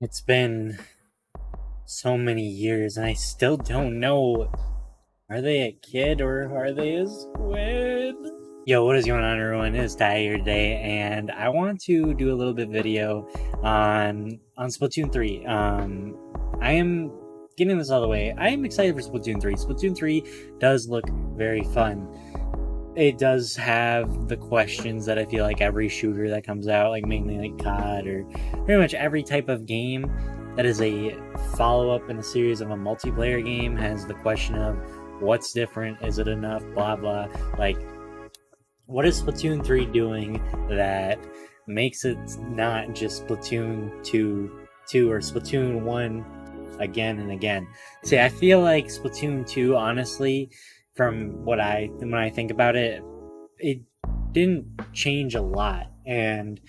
It's been so many years and I still don't know. Are they a kid or are they a squid? Yo, what is going on, everyone? It's Ty here today, and I want to do a little bit video on Splatoon 3. I am getting this all the way. I am excited for Splatoon 3. Splatoon 3 does look very fun. It does have the questions that I feel like every shooter that comes out, like mainly like COD or pretty much every type of game that is a follow-up in a series of a multiplayer game, has the question of what's different, is it enough, blah blah. Like, what is Splatoon 3 doing that makes it not just Splatoon 2 or Splatoon 1 again and again? See, I feel like Splatoon 2, honestly, from when I think about it, it didn't change a lot, and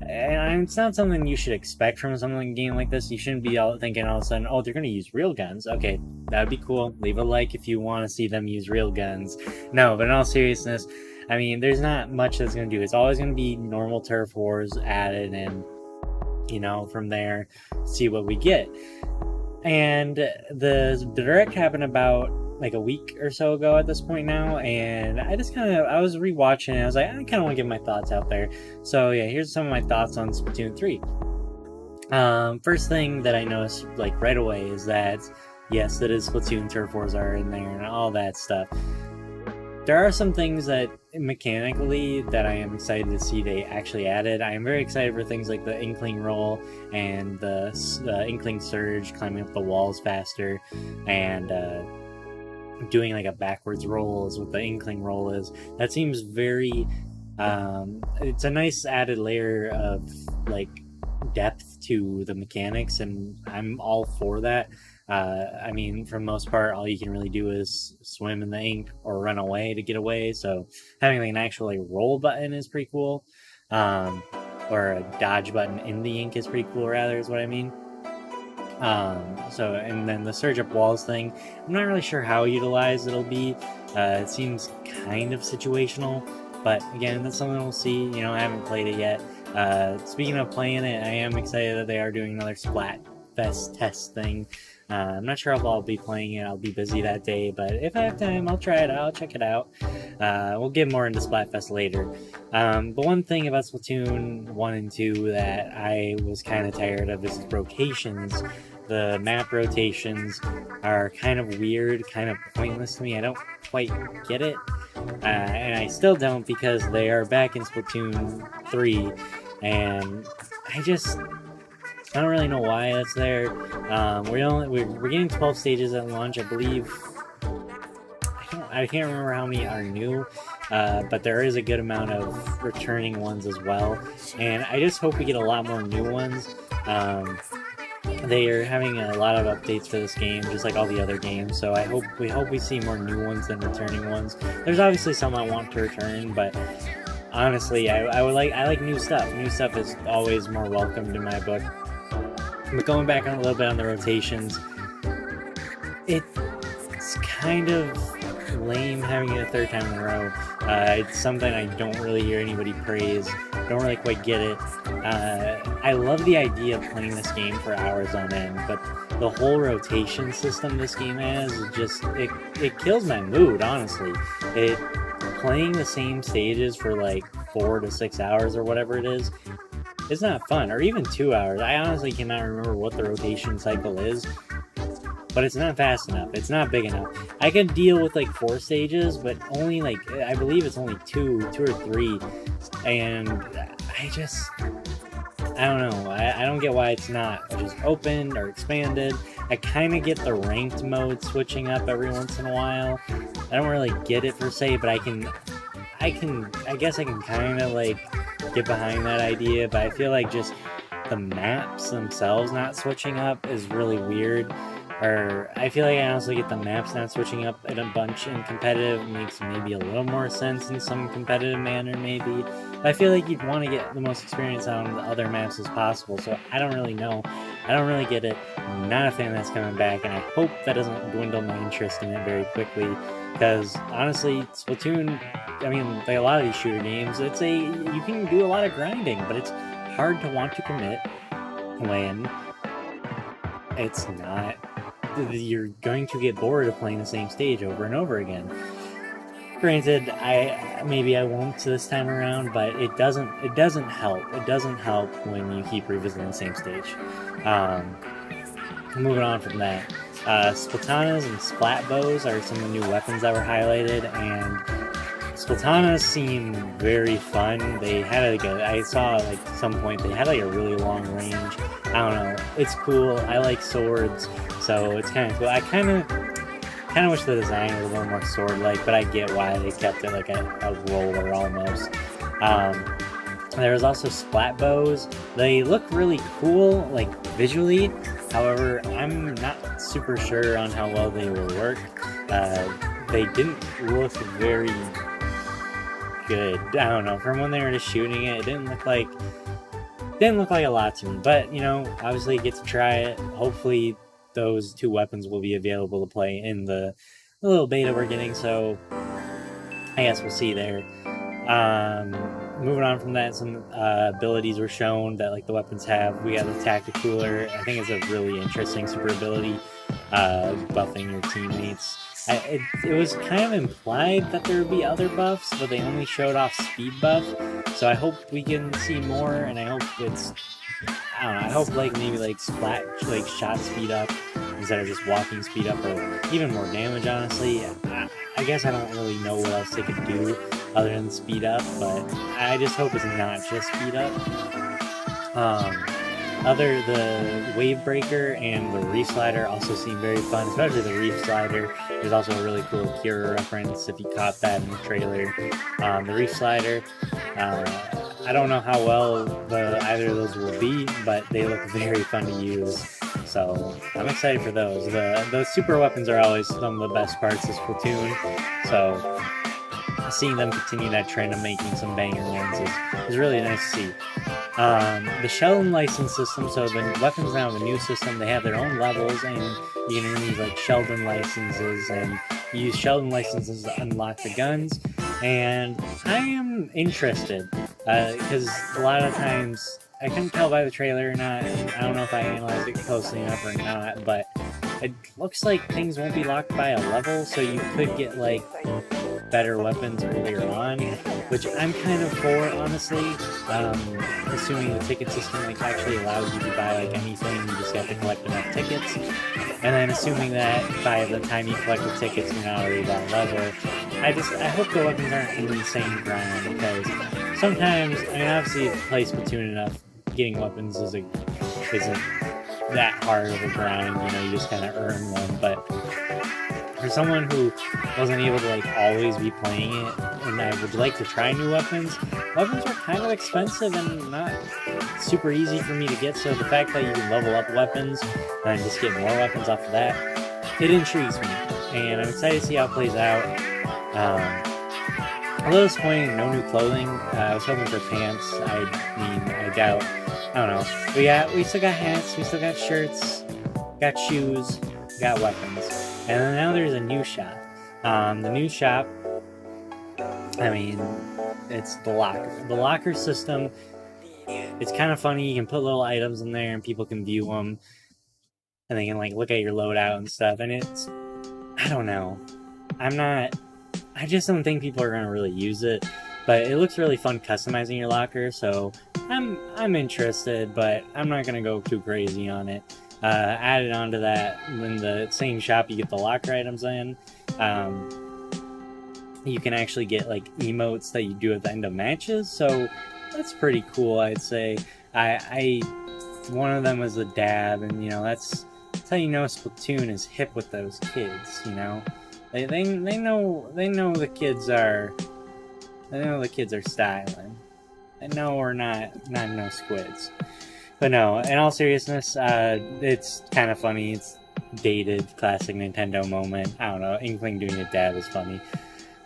it's not something you should expect from something game like this. You shouldn't be all thinking all of a sudden, oh, they're going to use real guns. Okay, that would be cool. Leave a like if you want to see them use real guns. No, but in all seriousness, I mean, there's not much that's going to do. It's always going to be normal turf wars added, and from there, see what we get. And the direct happened about like a week or so ago at this point now, and I was rewatching it. I was like, I kind of want to get my thoughts out there. So yeah, here's some of my thoughts on Splatoon 3. First thing that I noticed like right away is that yes, that is Splatoon, turf wars are in there and all that stuff. There are some things that mechanically that I am excited to see they actually added. I am very excited for things like the Inkling roll and the Inkling surge, climbing up the walls faster, and doing like a backwards roll is what the Inkling roll is. That seems very it's a nice added layer of like depth to the mechanics, and I'm all for that. I mean, for the most part, all you can really do is swim in the ink or run away to get away. So having like an actual like roll button is pretty cool, or a dodge button in the ink is pretty cool. Rather, is what I mean. And then the surge up walls thing, I'm not really sure how utilized it'll be. It seems kind of situational, but again, that's something we'll see. I haven't played it yet. Speaking of playing it, I am excited that they are doing another Splatfest test thing. I'm not sure if I'll be playing it. I'll be busy that day, but if I have time, I'll try it out. I'll check it out. We'll get more into Splatfest later. But one thing about Splatoon 1 and 2 that I was kind of tired of is rotations. The map rotations are kind of weird, kind of pointless to me. I don't quite get it. And I still don't, because they are back in Splatoon 3, and I don't really know why that's there. We're getting 12 stages at launch, I believe. I can't remember how many are new, but there is a good amount of returning ones as well, and I just hope we get a lot more new ones. They are having a lot of updates for this game, just like all the other games. So we hope we see more new ones than returning ones. There's obviously some I want to return, but honestly, I like new stuff. New stuff is always more welcomed in my book. But going back on a little bit on the rotations, it's kind of lame having it a third time in a row. It's something I don't really hear anybody praise. Don't really quite get it. I love the idea of playing this game for hours on end, but the whole rotation system this game has is just it kills my mood, honestly. Playing the same stages for like 4 to 6 hours or whatever it is, it's not fun. Or even 2 hours. I honestly cannot remember what the rotation cycle is, but it's not fast enough. It's not big enough. I can deal with like 4 stages, but only like, I believe it's only two or three, and I don't know. I don't get why it's not just opened or expanded. I kind of get the ranked mode switching up every once in a while. I don't really get it per se, but I guess I can kind of like get behind that idea, but I feel like just the maps themselves not switching up is really weird. Or I feel like I also get the maps not switching up in a bunch in competitive makes maybe a little more sense in some competitive manner, maybe. But I feel like you'd want to get the most experience on the other maps as possible, so I don't really know. I don't really get it. I'm not a fan that's coming back, and I hope that doesn't dwindle my interest in it very quickly, because honestly, Splatoon, I mean, like a lot of these shooter games, you can do a lot of grinding, but it's hard to want to commit when it's not. You're going to get bored of playing the same stage over and over again. Granted, maybe I won't this time around, but it doesn't help. It doesn't help when you keep revisiting the same stage. Moving on from that, Splatanas and splat bows are some of the new weapons that were highlighted, and Splatanas seem very fun. They had like I saw like some point they had like a really long range. I don't know. It's cool. I like swords, so it's kind of cool. I kind of wish the design was a little more sword-like, but I get why they kept it like a roller almost. There was also splat bows. They look really cool, like visually. However, I'm not super sure on how well they will work. They didn't look very good. I don't know. From when they were just shooting it, it didn't look like a lot to me. But you know, obviously, get to try it. Hopefully, those two weapons will be available to play in the little beta we're getting. So I guess we'll see there. Moving on from that, some abilities were shown that like the weapons have. We got the Tacticooler. I think it's a really interesting super ability, buffing your teammates. It was kind of implied that there would be other buffs, but they only showed off speed buff. So I hope we can see more, and I hope it's, I don't know, I hope like maybe like splat, like shot speed up instead of just walking speed up, or even more damage, honestly. I guess I don't really know what else they could do other than speed up, but I just hope it's not just speed up. The Wave Breaker and the Reef Slider also seem very fun, especially the Reef Slider. There's also a really cool Kira reference if you caught that in the trailer. The Reef Slider, I don't know how well either of those will be, but they look very fun to use. So I'm excited for those. Those super weapons are always some of the best parts of Splatoon. So seeing them continue that trend of making some banger ones is really nice to see. The Sheldon license system, so the weapons now have a new system. They have their own levels, and you can earn these like Sheldon licenses, and you use Sheldon licenses to unlock the guns. And I am interested, because a lot of times I couldn't tell by the trailer or not, and I don't know if I analyzed it closely enough or not, but it looks like things won't be locked by a level, so you could get like better weapons earlier on, which I'm kind of for, honestly. Assuming the ticket system like actually allows you to buy like anything, you just have to collect enough tickets, and then assuming that by the time you collect the tickets you're not already that level. I hope the weapons aren't in the same grind, because sometimes, I mean, obviously if you play Splatoon enough, getting weapons isn't that hard of a grind, you know, you just kind of earn one. But for someone who wasn't able to like always be playing it, and I would like to try new weapons are kind of expensive and not super easy for me to get, so the fact that you can level up weapons and just get more weapons off of that, it intrigues me, and I'm excited to see how it plays out. A little disappointing, no new clothing. I was hoping for pants. I doubt. I don't know. We still got hats, we still got shirts, got shoes, got weapons. And then now there's a new shop. The new shop, I mean, it's the locker. The locker system, it's kind of funny. You can put little items in there and people can view them. And they can like look at your loadout and stuff. And it's, I don't know. I just don't think people are going to really use it. But it looks really fun customizing your locker. So I'm interested, but I'm not going to go too crazy on it. Added onto that, in the same shop you get the locker items in, you can actually get like emotes that you do at the end of matches, so that's pretty cool, I'd say. One of them was a dab, and you know, that's how you know Splatoon is hip with those kids, you know. They know the kids are styling. They know we're not no squids. But no, in all seriousness, it's kind of funny. It's dated, classic Nintendo moment. I don't know, Inkling doing a dab is funny.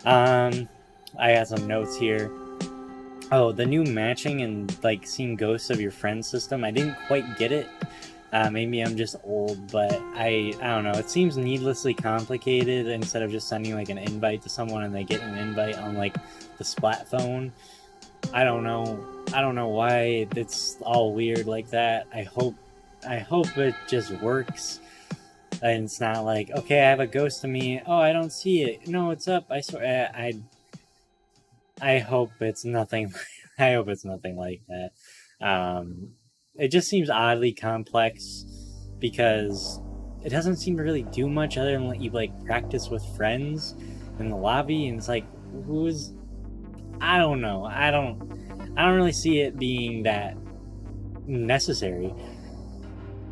I got some notes here. Oh, the new matching and like seeing ghosts of your friends system. I didn't quite get it. Maybe I'm just old, but I don't know. It seems needlessly complicated. Instead of just sending like an invite to someone and they get an invite on like the Splat phone. I don't know why it's all weird like that. I hope I hope it just works. And it's not like, okay, I have a ghost of me. Oh, I don't see it. No, it's up. I swear. I hope it's nothing. I hope it's nothing like that. It just seems oddly complex because it doesn't seem to really do much other than let you like practice with friends in the lobby, and it's like, who's? I don't know. I don't really see it being that necessary.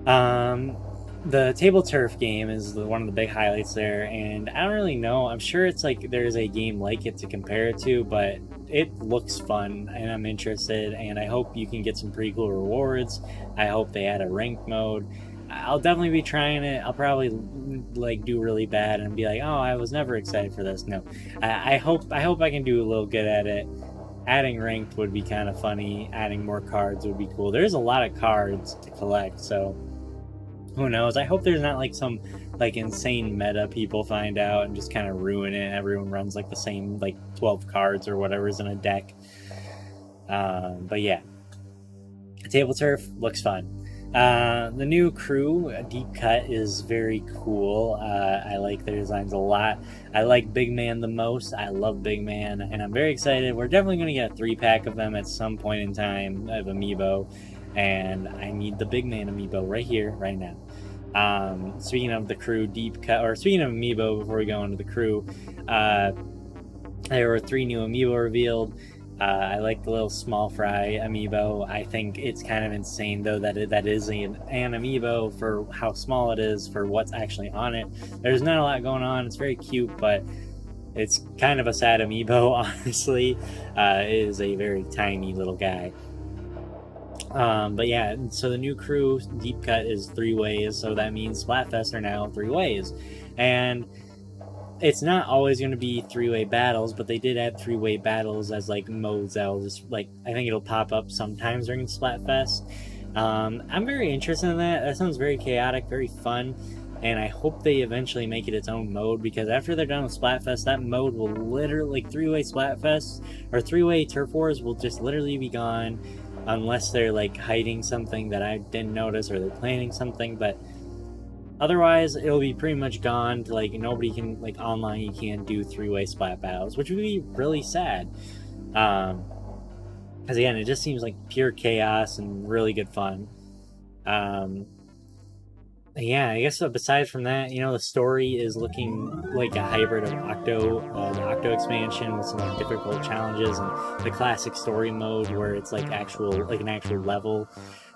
The table turf game is one of the big highlights there, and I don't really know. I'm sure it's like there's a game like it to compare it to, but it looks fun and I'm interested, and I hope you can get some pretty cool rewards. I hope they add a ranked mode. I'll definitely be trying it. I'll probably like do really bad and be like, oh, I was never excited for this. No, I hope I can do a little good at it. Adding ranked would be kind of funny. Adding more cards would be cool. There's a lot of cards to collect, so who knows? I hope there's not like some like insane meta people find out and just kind of ruin it. Everyone runs like the same like 12 cards or whatever's in a deck. But yeah, table turf looks fun. The new crew, Deep Cut, is very cool. I like their designs a lot. I like Big Man the most. I love Big Man, and I'm very excited. We're definitely going to get a 3-pack of them at some point in time of Amiibo, and I need the Big Man Amiibo right here, right now. Speaking of the crew, Deep Cut, or speaking of Amiibo, before we go into the crew, there were 3 new Amiibo revealed. I like the little small fry amiibo. I think it's kind of insane though that that is an amiibo for how small it is for what's actually on it. There's not a lot going on. It's very cute, but it's kind of a sad amiibo, honestly. It is a very tiny little guy. But yeah, so the new crew, Deep Cut, is 3 ways, so that means Splatfest are now 3 ways. And it's not always going to be 3-way battles, but they did add 3-way battles as like modes that'll just like, I think it'll pop up sometimes during Splatfest. I'm very interested in that. That sounds very chaotic, very fun, and I hope they eventually make it its own mode, because after they're done with Splatfest, that mode will literally, like 3-way Splatfest or 3-way Turf Wars will just literally be gone unless they're like hiding something that I didn't notice or they're planning something, but otherwise, it'll be pretty much gone to like nobody can, like online, you can't do 3-way splat battles, which would be really sad. Because again, it just seems like pure chaos and really good fun. Yeah, I guess besides from that, you know, the story is looking like a hybrid of Octo, the Octo expansion with some like difficult challenges, and the classic story mode where it's like actual, like an actual level.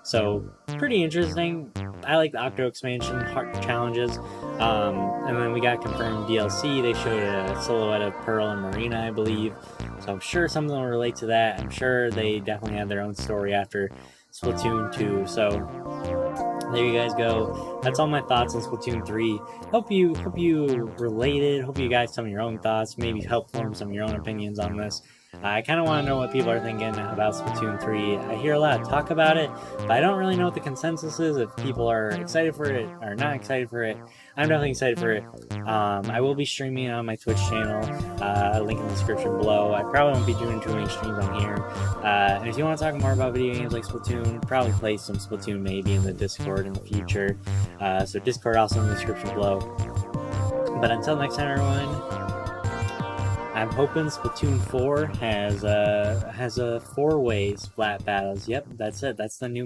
So pretty interesting. I like the Octo expansion heart challenges. And then we got confirmed DLC. They showed a silhouette of Pearl and Marina, I believe. So I'm sure something will relate to that. I'm sure they definitely have their own story after Splatoon 2. So there you guys go. That's all my thoughts on Splatoon 3. Hope you related. Hope you guys some of your own thoughts. Maybe help form some of your own opinions on this. I kind of want to know what people are thinking about Splatoon 3. I hear a lot of talk about it, but I don't really know what the consensus is, if people are excited for it or not excited for it. I'm definitely excited for it. I will be streaming on my Twitch channel, link in the description below. I probably won't be doing too many streams on here. And if you want to talk more about video games like Splatoon, probably play some Splatoon maybe in the Discord in the future. So Discord also in the description below. But until next time, everyone, I'm hoping Splatoon 4 has a 4-way splat battles. Yep, that's it. That's the new